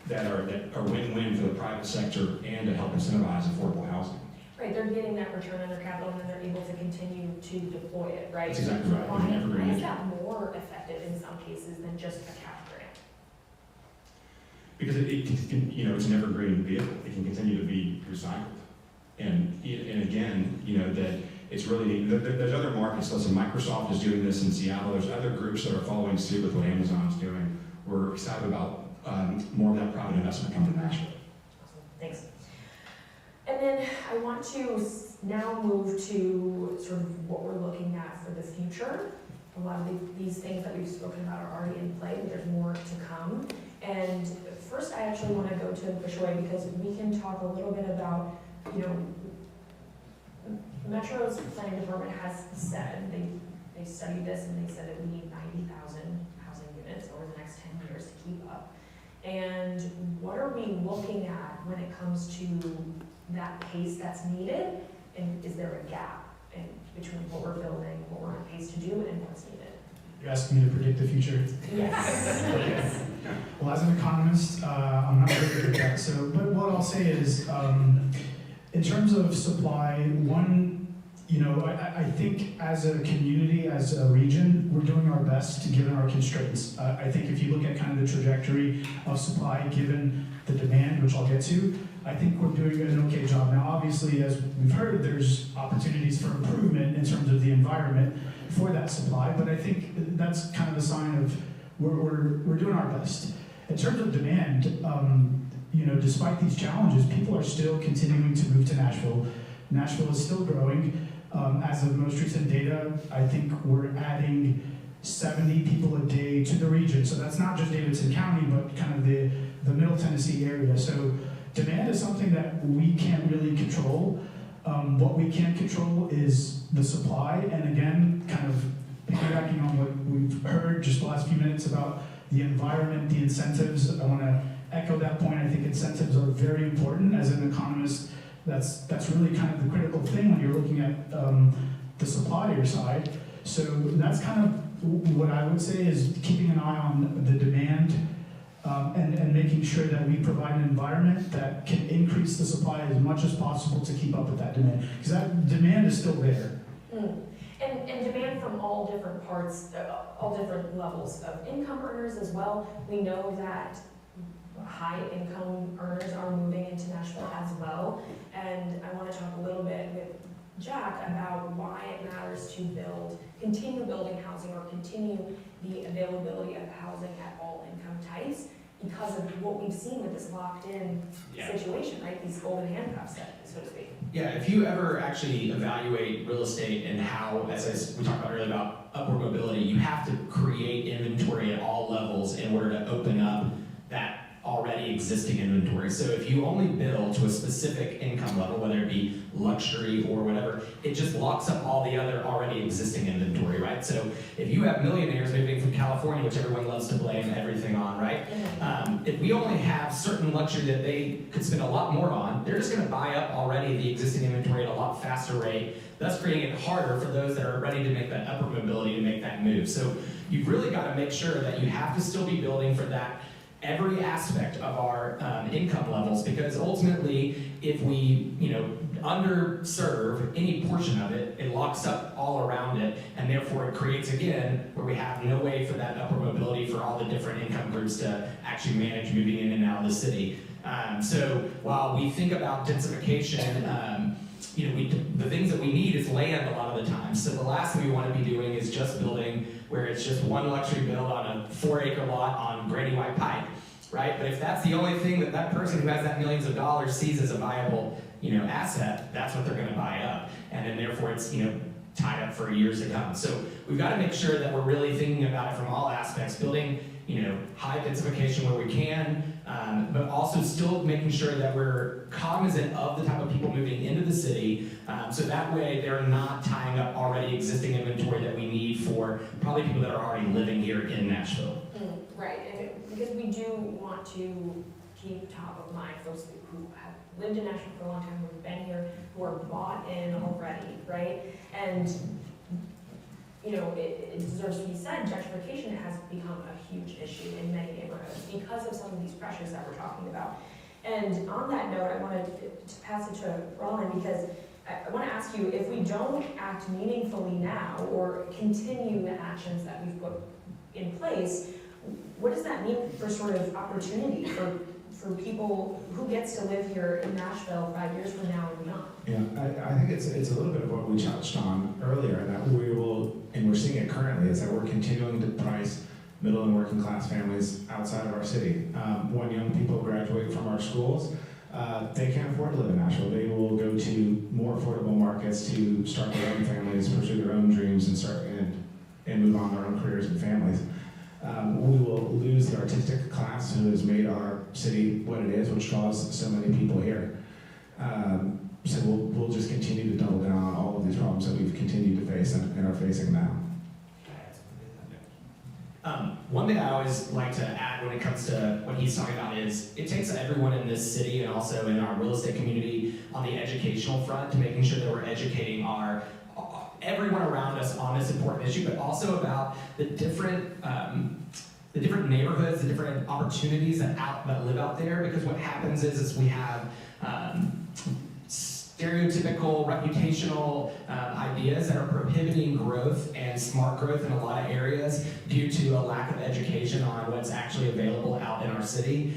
that are win-win for the private sector and to help incentivize affordable housing. Right, they're getting that return on their capital and then they're able to continue to deploy it, right? That's exactly right. Why is that more effective in some cases than just a cap grant? Because it's an evergreen vehicle. It can continue to be recycled. And again, that it's really, there's other markets. Listen, Microsoft is doing this in Seattle. There's other groups that are following suit with what Amazon's doing. We're excited about more of that private investment coming to Nashville. Awesome, thanks. And then I want to now move to sort of what we're looking at for the future. A lot of these things that we've spoken about are already in play, but there's more to come. And first, I actually want to go to Bishoy because we can talk a little bit about, Metro's planning department has said, they studied this and they said that we need 90,000 housing units over the next 10 years to keep up. And what are we looking at when it comes to that pace that's needed? And is there a gap in between what we're building, what we're on pace to do, and what's needed? You're asking me to predict the future? Yes. Well, as an economist, I'm not very good at that. So, but what I'll say is, in terms of supply, I think as a community, as a region, we're doing our best given our constraints. I think if you look at kind of the trajectory of supply given the demand, which I'll get to, I think we're doing an okay job. Now, obviously, as we've heard, there's opportunities for improvement in terms of the environment for that supply, but I think that's kind of a sign of we're doing our best. In terms of demand, despite these challenges, people are still continuing to move to Nashville. Nashville is still growing. As of most recent data, I think we're adding 70 people a day to the region. So that's not just Davidson County, but kind of the Middle Tennessee area. So demand is something that we can't really control. What we can control is the supply. And again, kind of piggybacking on what we've heard just the last few minutes about the environment, the incentives, I want to echo that point. I think incentives are very important. As an economist, that's really kind of the critical thing when you're looking at the supplier side. So that's kind of what I would say is keeping an eye on the demand and making sure that we provide an environment that can increase the supply as much as possible to keep up with that demand. Because that demand is still there. And demand from all different parts, all different levels of income earners as well. We know that high income earners are moving into Nashville as well. And I want to talk a little bit with Jack about why it matters to continue building housing or continue the availability of housing at all income types because of what we've seen with this locked in situation, right? These golden handcuffs, so to speak. Yeah, if you ever actually evaluate real estate and how, as we talked about earlier about upward mobility, you have to create inventory at all levels in order to open up that already existing inventory. So if you only build to a specific income level, whether it be luxury or whatever, it just locks up all the other already existing inventory, right? So if you have millionaires moving from California, which everyone loves to blame everything on, right? If we only have certain luxury that they could spend a lot more on, they're just gonna buy up already the existing inventory at a lot faster rate, thus creating it harder for those that are ready to make that upward mobility to make that move. So you've really got to make sure that you have to still be building for that every aspect of our income levels, because ultimately, if we underserve any portion of it, it locks up all around it, and therefore it creates again where we have no way for that upward mobility for all the different income groups to actually manage moving in and out of the city. So while we think about densification, the things that we need is land a lot of the time. So the last thing we want to be doing is just building where it's just one luxury build on a 4-acre lot on Grady White Pike, right? But if that's the only thing that person who has that millions of dollars sees as a viable, asset, that's what they're going to buy up, and then therefore it's tied up for years to come. So we've got to make sure that we're really thinking about it from all aspects, building high densification where we can, but also still making sure that we're cognizant of the type of people moving into the city, so that way they're not tying up already existing inventory that we need for probably people that are already living here in Nashville. Right, and because we do want to keep top of mind folks who have lived in Nashville for a long time, who have been here, who are bought in already, right? And it deserves to be said, gentrification has become a huge issue in many neighborhoods because of some of these pressures that we're talking about. And on that note, I wanted to pass it to Roland, because I want to ask you, if we don't act meaningfully now or continue the actions that we've put in place, what does that mean for sort of opportunity for people who gets to live here in Nashville 5 years from now and beyond? Yeah, I think it's a little bit of what we touched on earlier, that we're seeing it currently, is that we're continuing to price middle and working class families outside of our city. When young people graduate from our schools, they can't afford to live in Nashville. They will go to more affordable markets to start their own families, pursue their own dreams, and move on their own careers and families. We will lose the artistic class who has made our city what it is, which draws so many people here. So we'll just continue to double down on all of these problems that we've continued to face and are facing now. One thing I always like to add when it comes to what he's talking about is it takes everyone in this city and also in our real estate community on the educational front to making sure that we're educating our everyone around us on this important issue, but also about the different neighborhoods, the different opportunities that live out there. Because what happens is we have stereotypical, reputational ideas that are prohibiting growth and smart growth in a lot of areas due to a lack of education on what's actually available out in our city.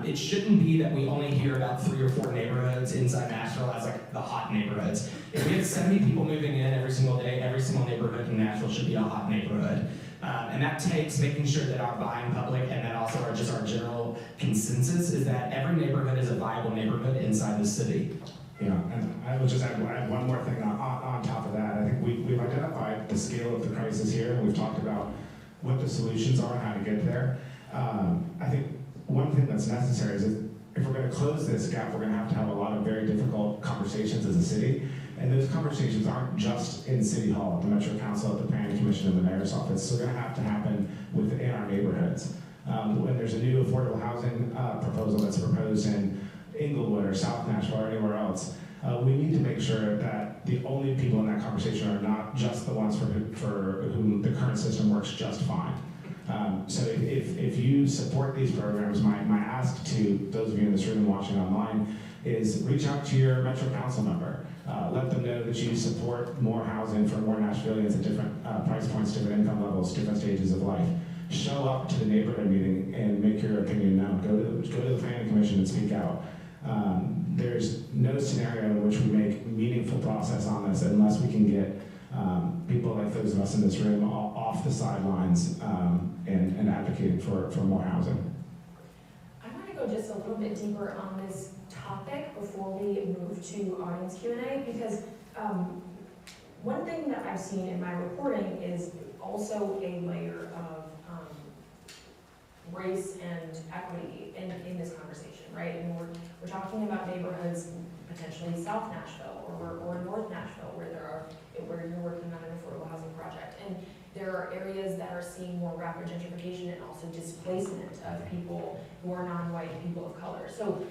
It shouldn't be that we only hear about 3 or 4 neighborhoods inside Nashville as like the hot neighborhoods. If we have 70 people moving in every single day, every single neighborhood in Nashville should be a hot neighborhood. And that takes making sure that our buying public and then also our general consensus is that every neighborhood is a viable neighborhood inside the city. Yeah, and I will just add one more thing on top of that. I think we've identified the scale of the crisis here, and we've talked about what the solutions are and how to get there. I think one thing that's necessary is that if we're going to close this gap, we're going to have a lot of very difficult conversations as a city. And those conversations aren't just in City Hall, at the Metro Council, at the Planning Commission, and the Mayor's Office. So they're going to have to happen within our neighborhoods. When there's a new affordable housing proposal that's proposed in Inglewood or South Nashville or anywhere else, we need to make sure that the only people in that conversation are not just the ones for whom the current system works just fine. So if you support these programs, my ask to those of you in this room and watching online is reach out to your Metro Council member. Let them know that you support more housing for more Nashvillians at different price points, different income levels, different stages of life. Show up to the neighborhood meeting and make your opinion known. Go to the Planning Commission and speak out. There's no scenario in which we make meaningful process on this unless we can get people like those of us in this room off the sidelines and advocating for more housing. I want to go just a little bit deeper on this topic before we move to audience Q&A, because one thing that I've seen in my reporting is also a layer of race and equity in this conversation, right? And we're talking about neighborhoods, potentially South Nashville or North Nashville, where you're working on an affordable housing project. And there are areas that are seeing more rapid gentrification and also displacement of people who are non-white, people of color. So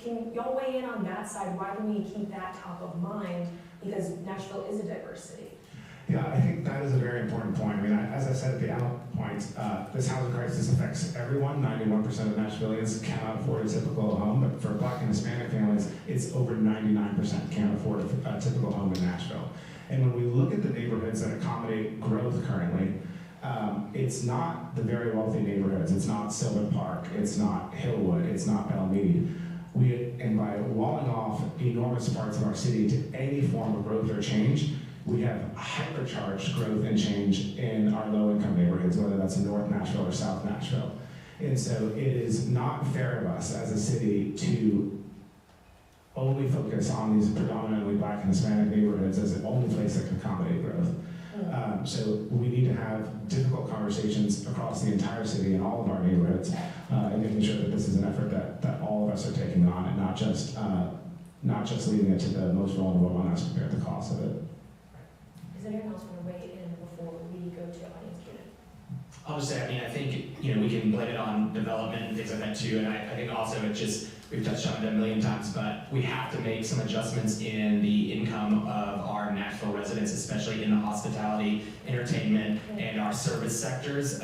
can y'all weigh in on that side? Why do we keep that top of mind? Because Nashville is a diverse city. Yeah, I think that is a very important point. I mean, as I said at the outpoint, this housing crisis affects everyone. 91% of Nashvillians cannot afford a typical home, but for Black and Hispanic families, it's over 99% can't afford a typical home in Nashville. And when we look at the neighborhoods that accommodate growth currently, it's not the very wealthy neighborhoods. It's not Silver Park. It's not Hillwood. It's not Belmead. And by walling off enormous parts of our city to any form of growth or change, we have hypercharged growth and change in our low-income neighborhoods, whether that's in North Nashville or South Nashville. And so it is not fair of us as a city to only focus on these predominantly Black and Hispanic neighborhoods as the only place that can accommodate growth. So we need to have difficult conversations across the entire city and all of our neighborhoods, and making sure that this is an effort that all of us are taking on, and not just leaving it to the most vulnerable among us to bear the cost of it. Does anyone else want to weigh in before we go to audience Q&A? I'll just say, I think, we can blame it on development and things like that too, and I think also we've touched on it a million times, but we have to make some adjustments in the income of our Nashville residents, especially in the hospitality, entertainment, and our service sectors.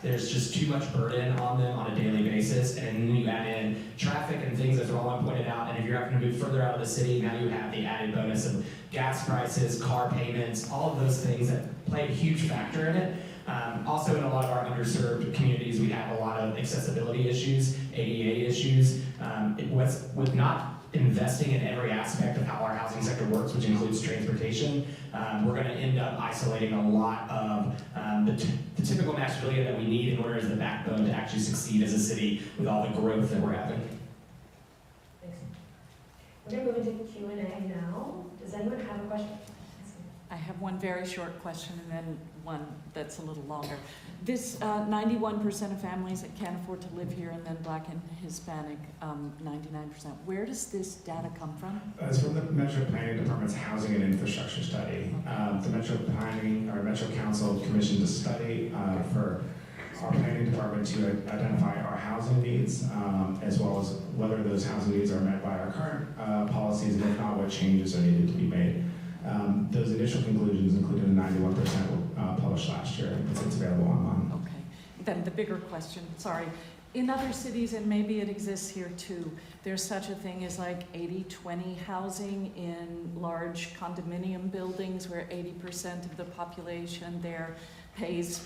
There's just too much burden on them on a daily basis, and then you add in traffic and things, as Roland pointed out, and if you're having to move further out of the city, now you have the added bonus of gas prices, car payments, all of those things that play a huge factor in it. Also, in a lot of our underserved communities, we have a lot of accessibility issues, ADA issues. With not investing in every aspect of how our housing sector works, which includes transportation, we're going to end up isolating a lot of the typical Nashvilleian that we need in order as the backbone to actually succeed as a city with all the growth that we're having. Thanks. We're going to move into Q&A now. Does anyone have a question? I have one very short question and then one that's a little longer. This 91% of families that can't afford to live here, and then Black and Hispanic, 99%. Where does this data come from? It's from the Metro Planning Department's Housing and Infrastructure Study. The Metro Council commissioned a study for our planning department to identify our housing needs, as well as whether those housing needs are met by our current policies, and if not, what changes are needed to be made. Those initial conclusions included a 91% published last year. It's available online. Okay. Then the bigger question, sorry. In other cities, and maybe it exists here too, there's such a thing as like 80-20 housing in large condominium buildings where 80% of the population there pays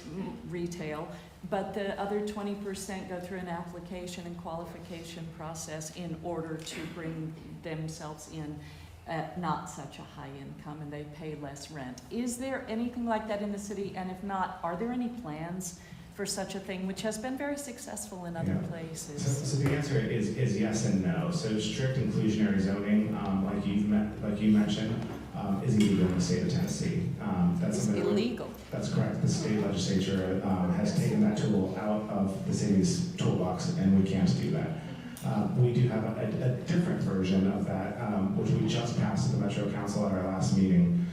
retail, but the other 20% go through an application and qualification process in order to bring themselves in at not such a high income, and they pay less rent. Is there anything like that in the city? And if not, are there any plans for such a thing, which has been very successful in other places? So the answer is yes and no. So strict inclusionary zoning, like you mentioned, is illegal in the state of Tennessee. That's It's something illegal. That's correct. The state legislature has taken that tool out of the city's toolbox, and we can't do that. We do have a different version of that, which we just passed at the Metro Council at our last meeting,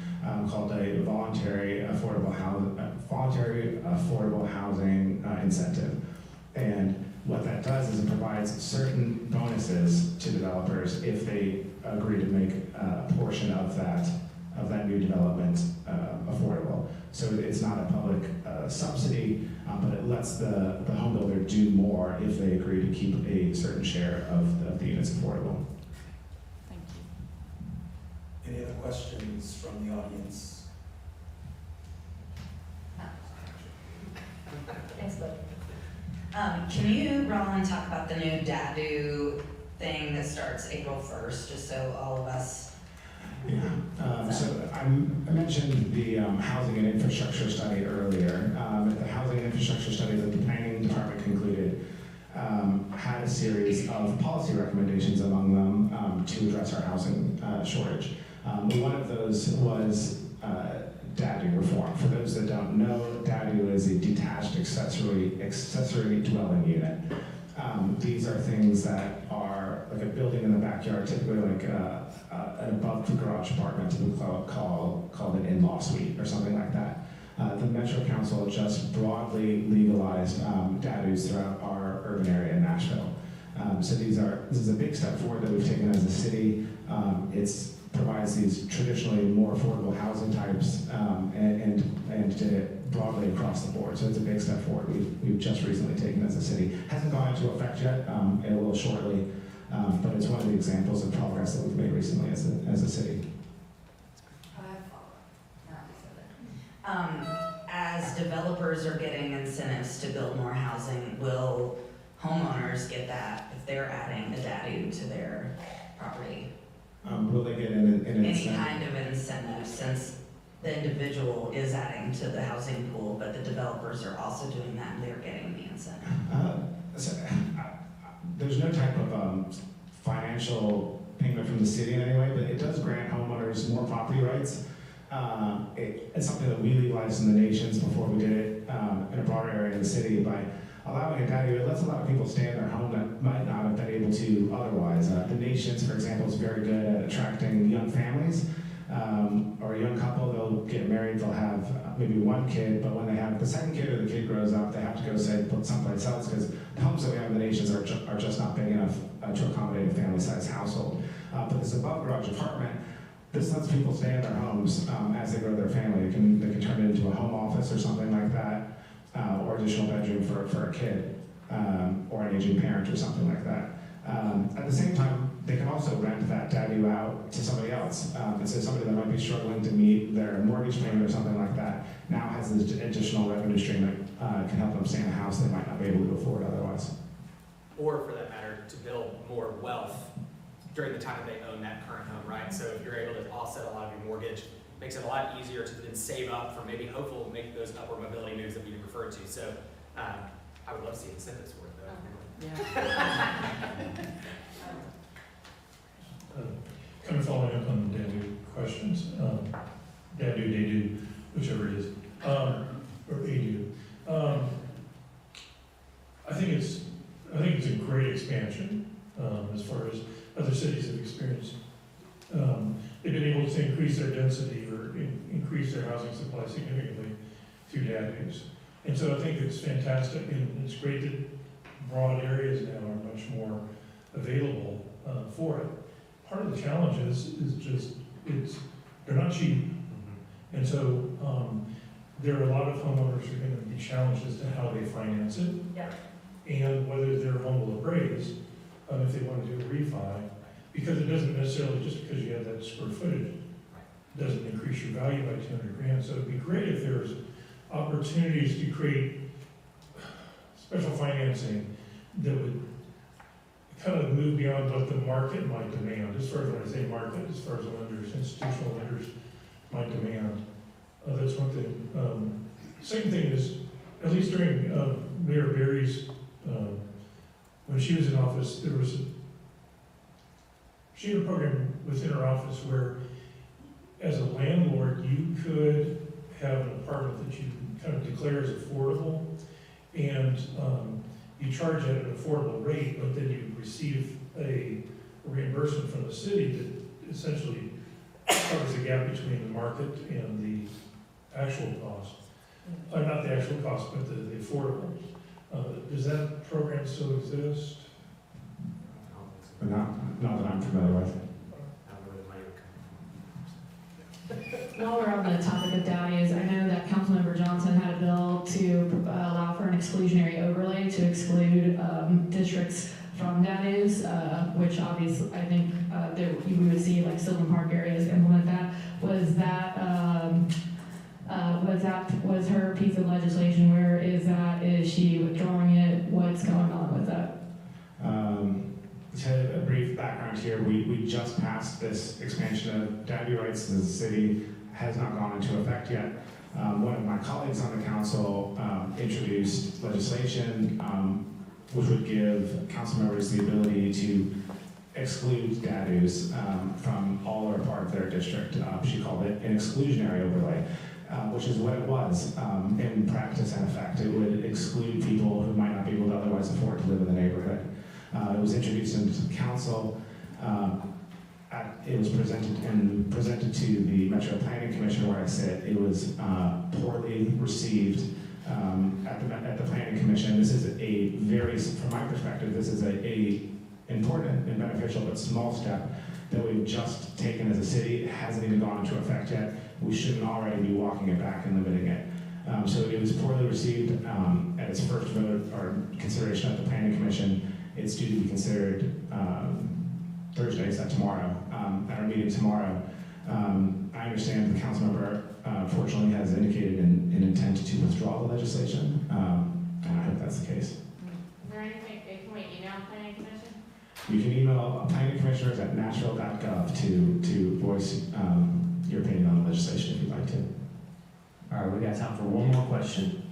called a voluntary affordable housing incentive. And what that does is it provides certain bonuses to developers if they agree to make a portion of that new development affordable. So it's not a public subsidy, but it lets the home builder do more if they agree to keep a certain share of the units affordable. Thank you. Any other questions from the audience? Thanks, Liv. Can you, Roland, talk about the new DADU thing that starts April 1st, just so all of us? Yeah, so I mentioned the housing and infrastructure study earlier. The housing and infrastructure study that the planning department concluded had a series of policy recommendations among them to address our housing shortage. One of those was DADU reform. For those that don't know, DADU is a detached accessory dwelling unit. These are things that are like a building in the backyard, typically like an above garage apartment, we called an in-law suite or something like that. The Metro Council just broadly legalized DADUs throughout our urban area in Nashville. So this is a big step forward that we've taken as a city. It provides these traditionally more affordable housing types and did it broadly across the board. So it's a big step forward we've just recently taken as a city. Hasn't gone into effect yet, it will shortly, but it's one of the examples of progress that we've made recently as a city. I have a follow-up. As developers are getting incentives to build more housing, will homeowners get that if they're adding a DADU to their property? Will they get an Any incentive? kind of incentive, since the individual is adding to the housing pool, but the developers are also doing that and they're getting the incentive? There's no type of financial payment from the city in any way, but it does grant homeowners more property rights. It's something that we legalized in the Nations before we did it in a broader area of the city by allowing a DADU. It lets a lot of people stay in their home that might not have been able to otherwise. The Nations, for example, is very good at attracting young families or a young couple. They'll get married, they'll have maybe one kid, but when they have the second kid or the kid grows up, they have to go put someplace else because the homes that we have in the Nations are just not big enough to accommodate a family-sized household. But this above garage apartment, this lets people stay in their homes as they grow their family. They can turn it into a home office or something like that, or additional bedroom for a kid, or an aging parent or something like that. At the same time, they can also rent that DADU out to somebody else. And so somebody that might be struggling to meet their mortgage payment or something like that now has this additional revenue stream that can help them stay in a house they might not be able to afford otherwise. Or for that matter, to build more wealth during the time that they own that current home, right? So if you're able to offset a lot of your mortgage, makes it a lot easier to then save up for maybe hopefully make those upward mobility moves that we referred to. So I would love to see incentives for it though. Yeah. Kind of following up on the DADU questions, DADU, whichever it is, or ADU. I think it's a great expansion as far as other cities have experienced. They've been able to increase their density or increase their housing supply significantly through DADUs. And so I think it's fantastic, and it's great that broad areas now are much more available for it. Part of the challenge is just it's they're not cheap. And so, there are a lot of homeowners who are gonna be challenged as to how they finance it. Yeah. And whether their home will appraise, if they want to do a refi, because it doesn't necessarily, just because you have that square footage, doesn't increase your value by 200 grand. So it'd be great if there's opportunities to create special financing that would kind of move beyond what the market might demand, as far as when I say market, as far as lenders, institutional lenders might demand. That's one thing. Second thing is, at least during Mayor Berry's, when she was in office, she had a program within her office where, as a landlord, you could have an apartment that you kind of declare as affordable, and you charge at an affordable rate, but then you receive a reimbursement from the city that essentially covers the gap between the market and the actual cost. Not the actual cost, but the affordable. Does that program still exist? But not that I'm familiar with. While we're on the topic of DAUs, I know that Councilmember Johnson had a bill to allow for an exclusionary overlay to exclude districts from DAUs, which obviously I think we would see like Sylvan Park areas implement that. Was her piece of legislation? Where is that? Is she withdrawing it? What's going on with that? To a brief background here, we just passed this expansion of DAU rights to the city, has not gone into effect yet. One of my colleagues on the council introduced legislation which would give council members the ability to exclude DAUs from all or part of their district. She called it an exclusionary overlay, which is what it was in practice and effect. It would exclude people who might not be able to otherwise afford to live in the neighborhood. It was introduced into council. It was presented to the Metro Planning Commission where I sit. It was poorly received at the Planning Commission. This is a very, from my perspective, this is a important and beneficial but small step that we've just taken as a city. It hasn't even gone into effect yet. We shouldn't already be walking it back and limiting it. So it was poorly received at its first vote or consideration at the Planning Commission. It's due to be considered Thursday, is that tomorrow, at our meeting tomorrow. I understand the council member fortunately has indicated an intent to withdraw the legislation, and I hope that's the case. Is there anything, can we email planning commission? You can email planning commissioners at nashville.gov to voice your opinion on the legislation if you'd like to. All right, we got time for one more question.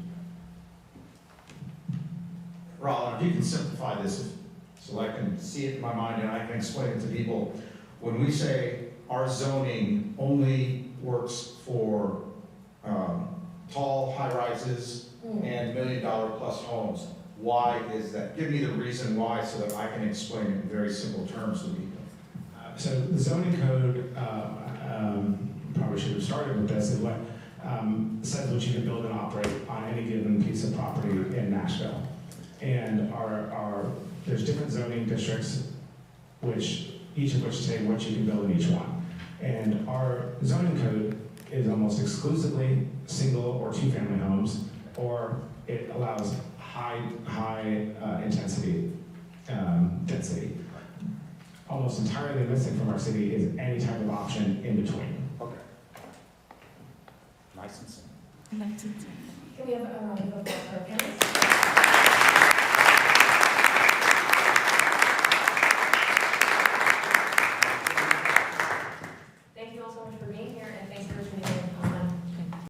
Rollin, if you can simplify this so I can see it in my mind and I can explain it to people. When we say our zoning only works for tall high-rises and $1 million plus homes, why is that? Give me the reason why so that I can explain it in very simple terms to people. So the zoning code, probably should have started with this, is what says what you can build and operate on any given piece of property in Nashville. And there's different zoning districts, each of which say what you can build in each one. And our zoning code is almost exclusively single or two-family homes, or it allows high intensity density. Almost entirely missing from our city is any type of option in between. Okay. Nice and simple. Can we have a round of applause for our panelists?